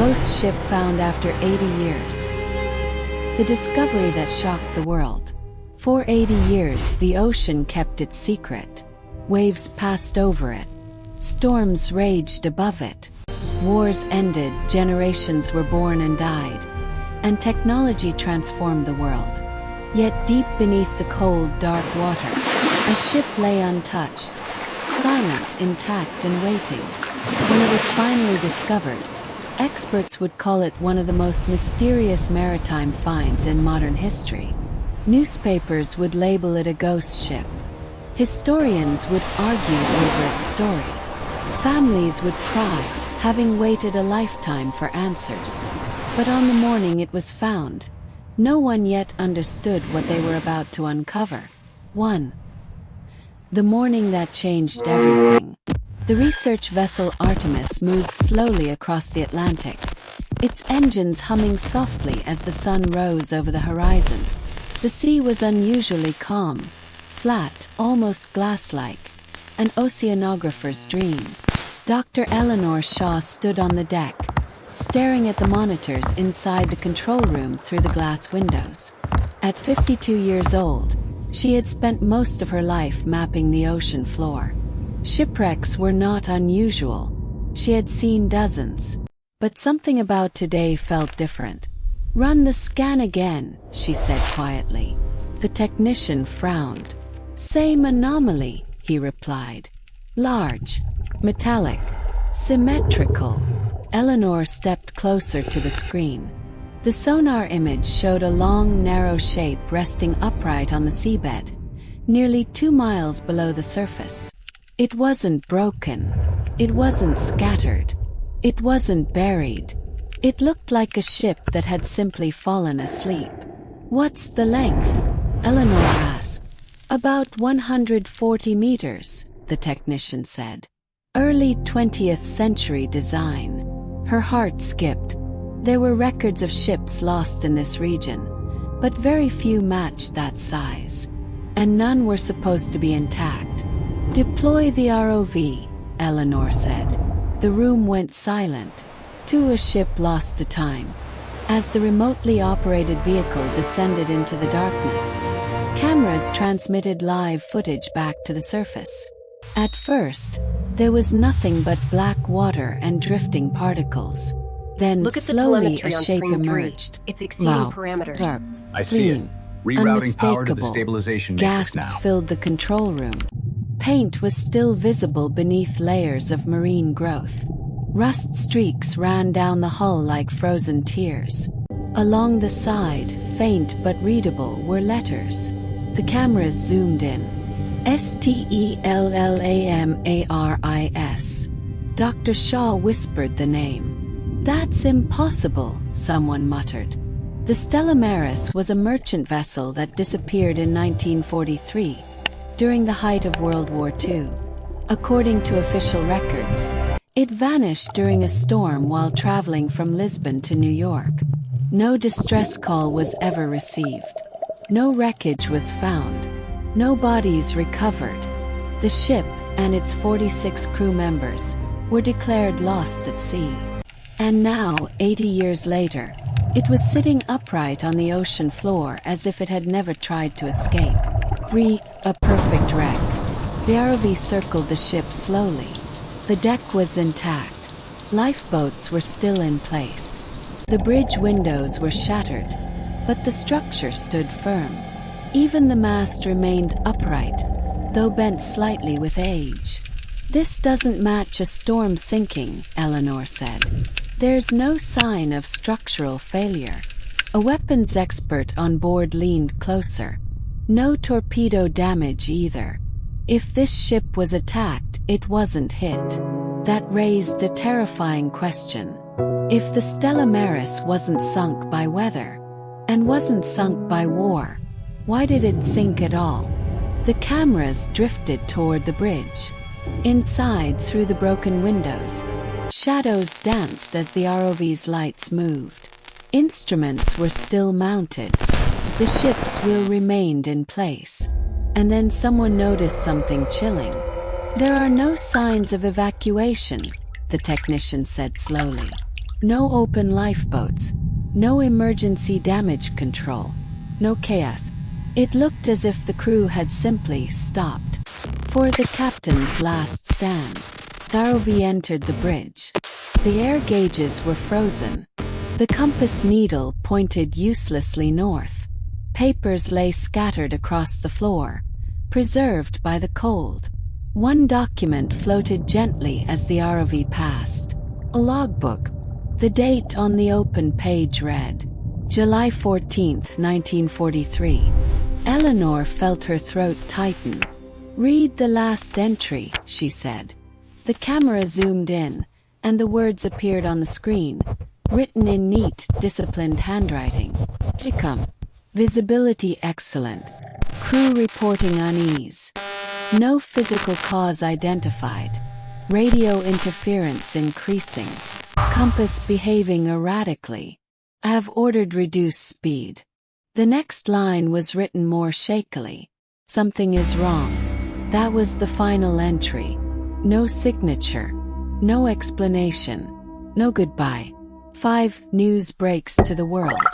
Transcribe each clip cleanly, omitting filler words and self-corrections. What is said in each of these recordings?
ghost ship found after 80 years. The discovery that shocked the world. For 80 years, the ocean kept its secret. Waves passed over it. Storms raged above it. Wars ended, generations were born and died. And technology transformed the world. Yet deep beneath the cold, dark water, a ship lay untouched, silent, intact, and waiting. When it was finally discovered, experts would call it one of the most mysterious maritime finds in modern history. Newspapers would label it a ghost ship. Historians would argue over its story. Families would cry, having waited a lifetime for answers. But on the morning it was found, no one yet understood what they were about to uncover. 1. The morning that changed everything. The research vessel Artemis moved slowly across the Atlantic, its engines humming softly as the sun rose over the horizon. The sea was unusually calm, flat, almost glass-like, an oceanographer's dream. Dr. Eleanor Shaw stood on the deck, staring at the monitors inside the control room through the glass windows. At 52 years old, she had spent most of her life mapping the ocean floor. Shipwrecks were not unusual. She had seen dozens. But something about today felt different. "Run the scan again," she said quietly. The technician frowned. "Same anomaly," he replied. "Large, metallic, symmetrical." Eleanor stepped closer to the screen. The sonar image showed a long, narrow shape resting upright on the seabed, nearly 2 miles below the surface. It wasn't broken. It wasn't scattered. It wasn't buried. It looked like a ship that had simply fallen asleep. "What's the length?" Eleanor asked. "About 140 meters, the technician said. "Early 20th century design." Her heart skipped. There were records of ships lost in this region, but very few matched that size. And none were supposed to be intact. "Deploy the ROV," Eleanor said. The room went silent. To a ship lost to time. As the remotely operated vehicle descended into the darkness, cameras transmitted live footage back to the surface. At first, there was nothing but black water and drifting particles. Then Look at the slowly telemetry a on shape screen 3. emerged. It's exceeding parameters. Dark, I see it. clean, Rerouting power to the unmistakable. stabilization matrix Gasps now. filled the control room. Paint was still visible beneath layers of marine growth. Rust streaks ran down the hull like frozen tears. Along the side, faint but readable, were letters. The cameras zoomed in. "STELLAMARIS." Dr. Shaw whispered the name. "That's impossible," someone muttered. The Stella Maris was a merchant vessel that disappeared in 1943, during the height of World War II. According to official records, it vanished during a storm while traveling from Lisbon to New York. No distress call was ever received. No wreckage was found. No bodies recovered. The ship and its 46 crew members were declared lost at sea. And now, 80 years later, it was sitting upright on the ocean floor as if it had never tried to escape. A perfect wreck. The ROV circled the ship slowly. The deck was intact. Lifeboats were still in place. The bridge windows were shattered, but the structure stood firm. Even the mast remained upright, though bent slightly with age. "This doesn't match a storm sinking," Eleanor said. "There's no sign of structural failure." A weapons expert on board leaned closer. No torpedo damage either. If this ship was attacked, it wasn't hit. That raised a terrifying question. If the Stella Maris wasn't sunk by weather, and wasn't sunk by war, why did it sink at all? The cameras drifted toward the bridge. Inside, through the broken windows, shadows danced as the ROV's lights moved. Instruments were still mounted. The ship's wheel remained in place. And then someone noticed something chilling. "There are no signs of evacuation," the technician said slowly. No open lifeboats. No emergency damage control. No chaos. It looked as if the crew had simply stopped. For the captain's last stand, the ROV entered the bridge. The air gauges were frozen. The compass needle pointed uselessly north. Papers lay scattered across the floor, preserved by the cold. One document floated gently as the ROV passed. A logbook. The date on the open page read, July 14, 1943. Eleanor felt her throat tighten. "Read the last entry," she said. The camera zoomed in, and the words appeared on the screen, written in neat, disciplined handwriting. "Icum. Visibility excellent. Crew reporting unease. No physical cause identified. Radio interference increasing. Compass behaving erratically. I have ordered reduced speed." The next line was written more shakily. "Something is wrong." That was the final entry. No signature. No explanation. No goodbye. 5 news breaks to the world.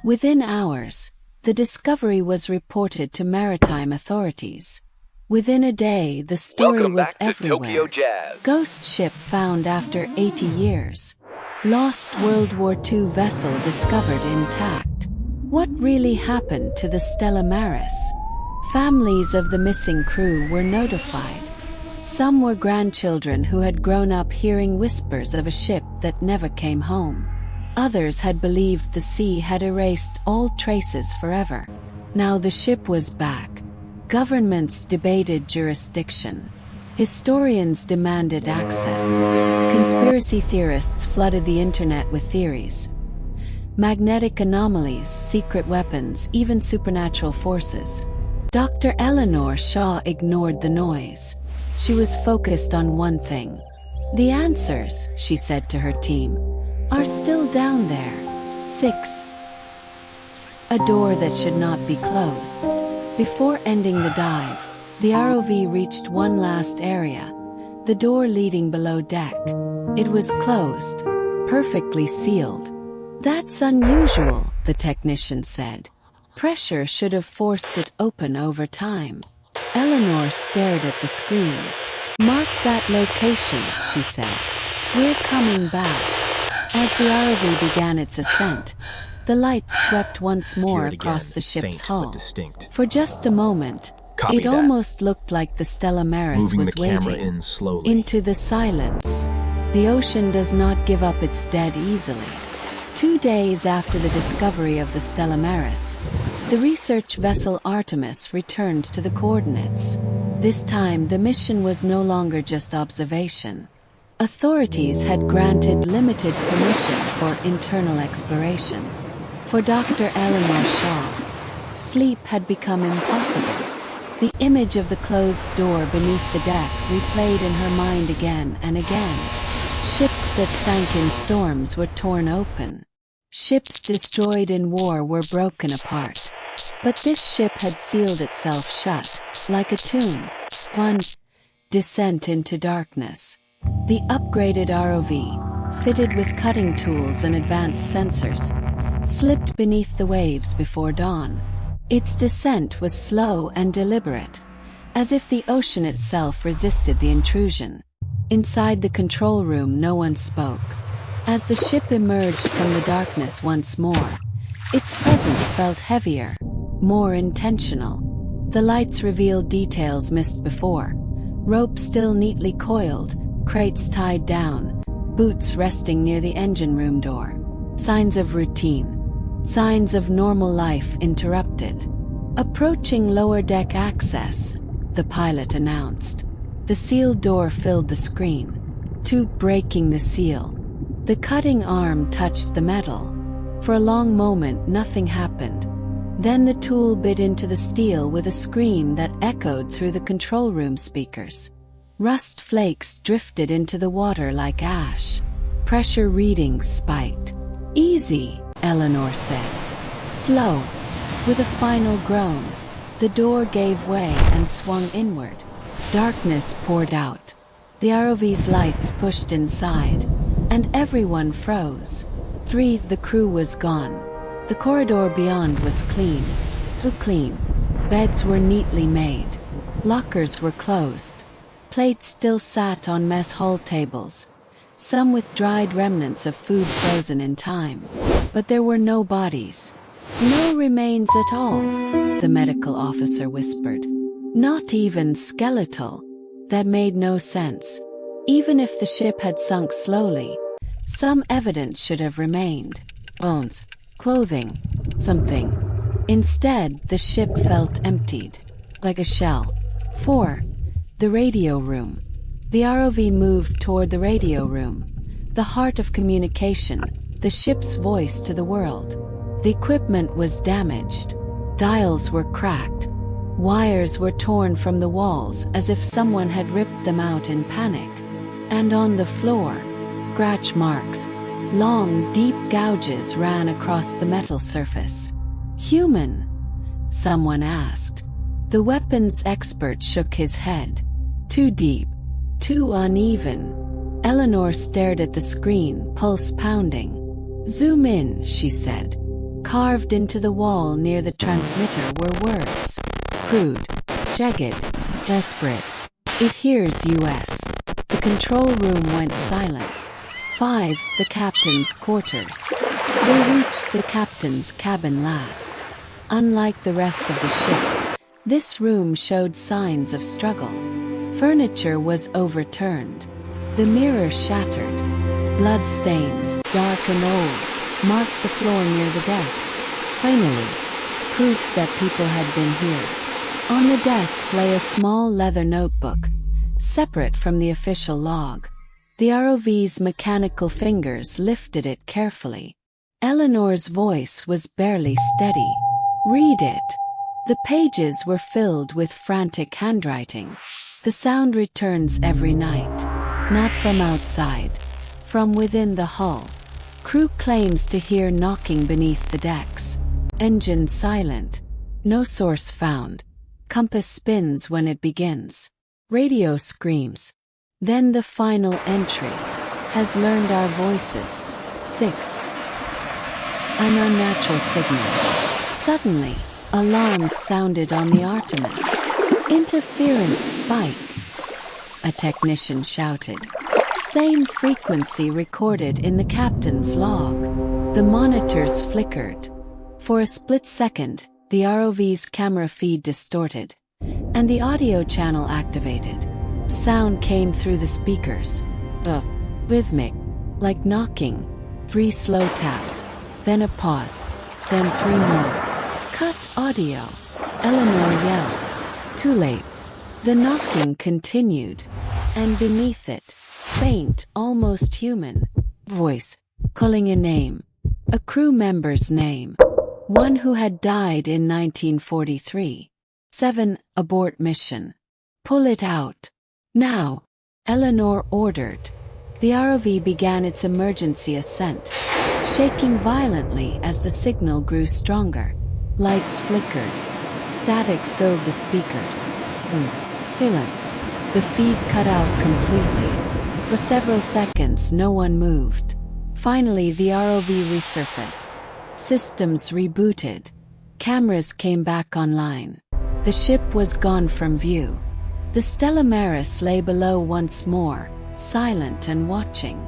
Within hours, the discovery was reported to maritime authorities. Within a day, the story was everywhere. Tokyo Jazz. Ghost ship found after 80 years. Lost World War II vessel discovered intact. What really happened to the Stella Maris? Families of the missing crew were notified. Some were grandchildren who had grown up hearing whispers of a ship that never came home. Others had believed the sea had erased all traces forever. Now the ship was back. Governments debated jurisdiction. Historians demanded access. Conspiracy theorists flooded the internet with theories. Magnetic anomalies, secret weapons, even supernatural forces. Dr. Eleanor Shaw ignored the noise. She was focused on one thing. "The answers," she said to her team, "are still down there. 6. A door that should not be closed." Before ending the dive, the ROV reached one last area, the door leading below deck. It was closed, perfectly sealed. "That's unusual," the technician said. "Pressure should have forced it open over time." Eleanor stared at the screen. "Mark that location," she said. "We're coming back." As the ROV began its ascent, the lights swept once more across the ship's hull. For just a moment, it almost looked like the Stella Maris was waiting. Into the silence. The ocean does not give up its dead easily. 2 days after the discovery of the Stella Maris, the research vessel Artemis returned to the coordinates. This time, the mission was no longer just observation. Authorities had granted limited permission for internal exploration. For Dr. Eleanor Shaw, sleep had become impossible. The image of the closed door beneath the deck replayed in her mind again and again. Ships that sank in storms were torn open. Ships destroyed in war were broken apart. But this ship had sealed itself shut, like a tomb. 1. Descent into darkness. The upgraded ROV, fitted with cutting tools and advanced sensors, slipped beneath the waves before dawn. Its descent was slow and deliberate, as if the ocean itself resisted the intrusion. Inside the control room, no one spoke. As the ship emerged from the darkness once more, its presence felt heavier, more intentional. The lights revealed details missed before. Ropes still neatly coiled, crates tied down, boots resting near the engine room door. Signs of routine. Signs of normal life interrupted. "Approaching lower deck access," the pilot announced. The sealed door filled the screen. 2. Breaking the seal. The cutting arm touched the metal. For a long moment, nothing happened. Then the tool bit into the steel with a scream that echoed through the control room speakers. Rust flakes drifted into the water like ash. Pressure readings spiked. "Easy," Eleanor said. "Slow." With a final groan, the door gave way and swung inward. Darkness poured out. The ROV's lights pushed inside, and everyone froze. 3. The crew was gone. The corridor beyond was clean. Too clean. Beds were neatly made. Lockers were closed. Plates still sat on mess hall tables, some with dried remnants of food frozen in time. But there were no bodies. No remains at all, the medical officer whispered. Not even skeletal. That made no sense. Even if the ship had sunk slowly, some evidence should have remained. Bones, clothing, something. Instead, the ship felt emptied, like a shell. 4. The radio room. The ROV moved toward the radio room, the heart of communication, the ship's voice to the world. The equipment was damaged. Dials were cracked. Wires were torn from the walls as if someone had ripped them out in panic. And on the floor, scratch marks. Long, deep gouges ran across the metal surface. Human? Someone asked. The weapons expert shook his head. Too deep. Too uneven. Eleanor stared at the screen, pulse pounding. Zoom in, she said. Carved into the wall near the transmitter were words. Crude, jagged, desperate. It hears US. The control room went silent. 5. The captain's quarters. They reached the captain's cabin last. Unlike the rest of the ship, this room showed signs of struggle. Furniture was overturned. The mirror shattered. Blood stains, dark and old, marked the floor near the desk. Finally, proof that people had been here. On the desk lay a small leather notebook, separate from the official log. The ROV's mechanical fingers lifted it carefully. Eleanor's voice was barely steady. Read it. The pages were filled with frantic handwriting. The sound returns every night. Not from outside. From within the hull. Crew claims to hear knocking beneath the decks. Engine silent. No source found. Compass spins when it begins. Radio screams. Then the final entry. Has learned our voices. 6. An unnatural signal. Suddenly, alarms sounded on the Artemis. Interference spike. A technician shouted. Same frequency recorded in the captain's log. The monitors flickered. For a split second, the ROV's camera feed distorted, and the audio channel activated. Sound came through the speakers. Rhythmic, like knocking. 3 slow taps, then a pause, then 3 more. Cut audio. Eleanor yelled. Too late. The knocking continued, and beneath it, faint, almost human voice, calling a name. A crew member's name. One who had died in 1943. 7. Abort mission. Pull it out. Now. Eleanor ordered. The ROV began its emergency ascent, shaking violently as the signal grew stronger. Lights flickered. Static filled the speakers. Silence. The feed cut out completely. For several seconds, no one moved. Finally, the ROV resurfaced. Systems rebooted. Cameras came back online. The ship was gone from view. The Stella Maris lay below once more, silent and watching.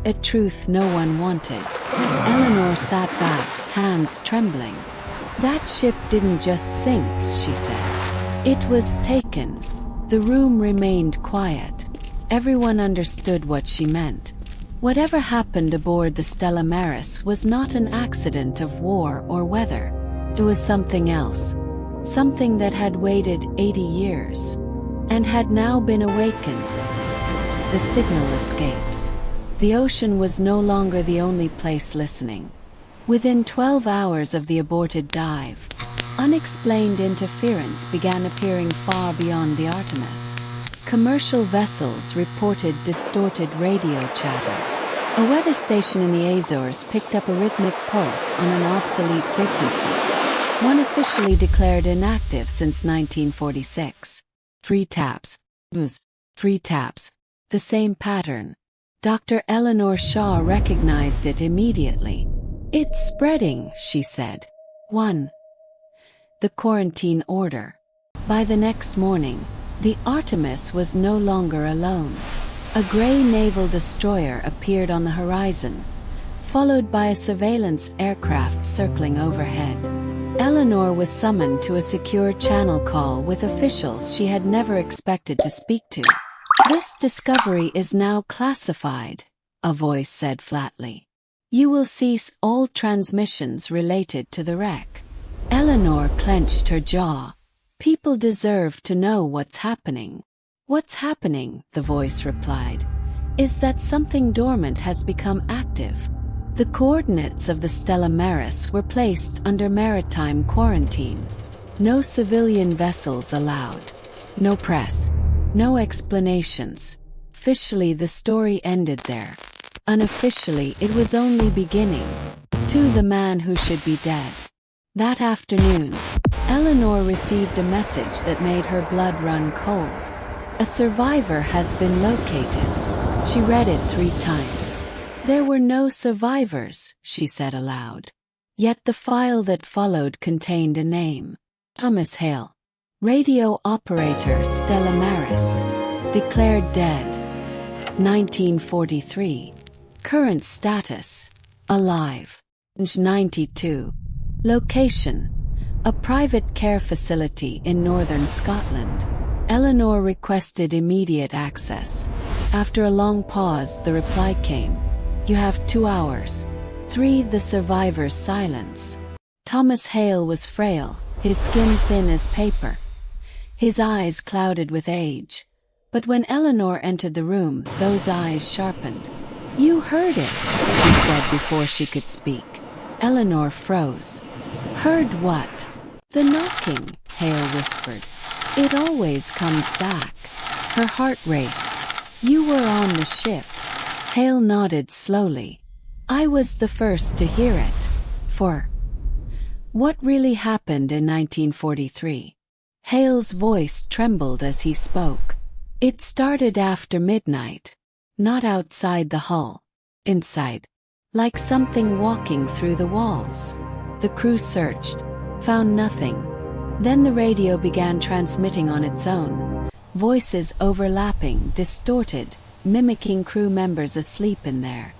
A truth no one wanted. Eleanor sat back, hands trembling. That ship didn't just sink, she said. It was taken. The room remained quiet. Everyone understood what she meant. Whatever happened aboard the Stella Maris was not an accident of war or weather. It was something else. Something that had waited 80 years and had now been awakened. The signal escapes. The ocean was no longer the only place listening. Within 12 hours of the aborted dive, unexplained interference began appearing far beyond the Artemis. Commercial vessels reported distorted radio chatter. A weather station in the Azores picked up a rhythmic pulse on an obsolete frequency, one officially declared inactive since 1946. 3 taps. 3 taps. The same pattern. Dr. Eleanor Shaw recognized it immediately. "It's spreading," she said. 1. The quarantine order. By the next morning, the Artemis was no longer alone. A gray naval destroyer appeared on the horizon, followed by a surveillance aircraft circling overhead. Eleanor was summoned to a secure channel call with officials she had never expected to speak to. "This discovery is now classified," a voice said flatly. "You will cease all transmissions related to the wreck." Eleanor clenched her jaw. "People deserve to know what's happening." "What's happening," the voice replied, "is that something dormant has become active." The coordinates of the Stella Maris were placed under maritime quarantine. No civilian vessels allowed. No press. No explanations. Officially, the story ended there. Unofficially, it was only beginning. To the man who should be dead. That afternoon, Eleanor received a message that made her blood run cold. "A survivor has been located." She read it 3 times. "There were no survivors," she said aloud. Yet the file that followed contained a name. Thomas Hale. Radio operator Stella Maris. Declared dead. 1943. Current status. Alive. 92. Location. A private care facility in northern Scotland. Eleanor requested immediate access. After a long pause, the reply came. "You have 2 hours." 3. The survivor's silence. Thomas Hale was frail, his skin thin as paper. His eyes clouded with age. But when Eleanor entered the room, those eyes sharpened. "You heard it," he said before she could speak. Eleanor froze. "Heard what?" "The knocking," Hale whispered. "It always comes back." Her heart raced. "You were on the ship." Hale nodded slowly. "I was the first to hear it." For what really happened in 1943? Hale's voice trembled as he spoke. "It started after midnight. Not outside the hull. Inside. Like something walking through the walls." The crew searched. Found nothing. Then the radio began transmitting on its own. Voices overlapping, distorted, mimicking crew members asleep in there.